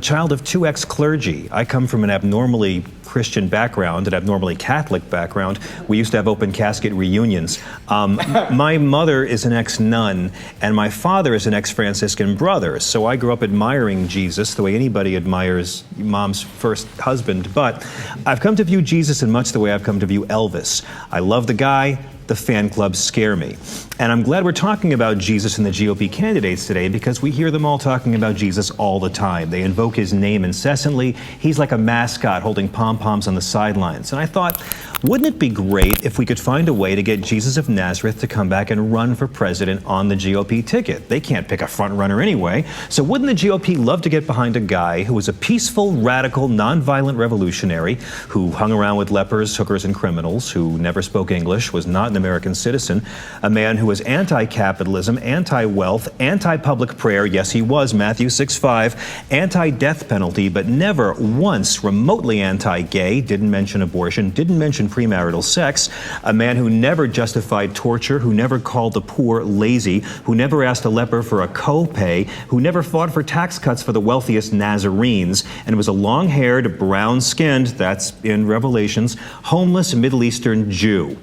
Child of two ex-clergy. I come from an abnormally Christian background, an abnormally Catholic background. We used to have open casket reunions. My mother is an ex-nun, and my father is an ex-Franciscan brother. So I grew up admiring Jesus the way anybody admires mom's first husband. But I've come to view Jesus in much the way I've come to view Elvis. I love the guy. The fan clubs scare me. And I'm glad we're talking about Jesus and the GOP candidates today, because we hear them all talking about Jesus all the time. They invoke his name incessantly. He's like a mascot holding pom-poms on the sidelines. And I thought, wouldn't it be great if we could find a way to get Jesus of Nazareth to come back and run for president on the GOP ticket? They can't pick a front runner anyway. So wouldn't the GOP love to get behind a guy who was a peaceful, radical, nonviolent revolutionary who hung around with lepers, hookers, and criminals, who never spoke English, was not an American citizen, a man who was anti-capitalism, anti-wealth, anti-public prayer, yes he was, Matthew 6:5, anti-death penalty, but never once remotely anti-gay, didn't mention abortion, didn't mention premarital sex, a man who never justified torture, who never called the poor lazy, who never asked a leper for a co-pay, who never fought for tax cuts for the wealthiest Nazarenes, and was a long-haired, brown-skinned, that's in Revelations, homeless Middle Eastern Jew.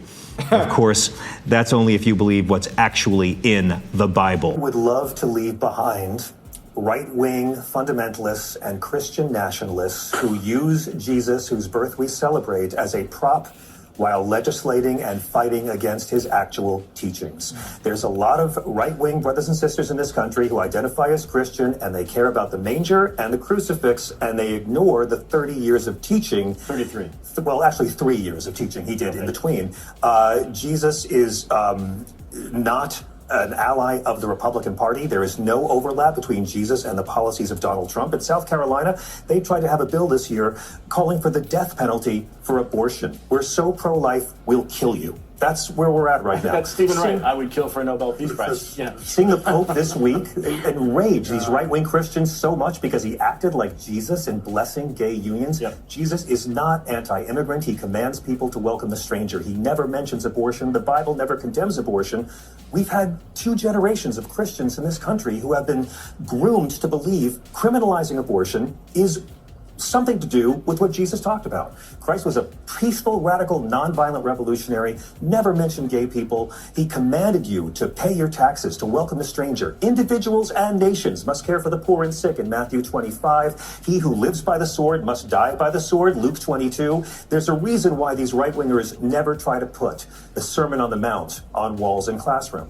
Of course, that's only if you believe what's actually in the Bible. Would love to leave behind right-wing fundamentalists and Christian nationalists who use Jesus, whose birth we celebrate, as a prop while legislating and fighting against his actual teachings. There's a lot of right-wing brothers and sisters in this country who identify as Christian, and they care about the manger and the crucifix, and they ignore the 30 years of teaching. 33. Well, actually 3 years of teaching he did in between. Jesus is not an ally of the Republican Party. There is no overlap between Jesus and the policies of Donald Trump. In South Carolina, they tried to have a bill this year calling for the death penalty for abortion. We're so pro-life, we'll kill you. That's where we're at right now. That's Stephen Wright. I would kill for a Nobel Peace Prize. Yeah. Seeing the Pope this week enrage these right-wing Christians so much because he acted like Jesus in blessing gay unions. Yep. Jesus is not anti-immigrant. He commands people to welcome the stranger. He never mentions abortion. The Bible never condemns abortion. We've had 2 generations of Christians in this country who have been groomed to believe criminalizing abortion is something to do with what Jesus talked about. Christ was a peaceful, radical, nonviolent revolutionary, never mentioned gay people. He commanded you to pay your taxes, to welcome the stranger. Individuals and nations must care for the poor and sick in Matthew 25. He who lives by the sword must die by the sword, Luke 22. There's a reason why these right-wingers never try to put the Sermon on the Mount on walls in classrooms.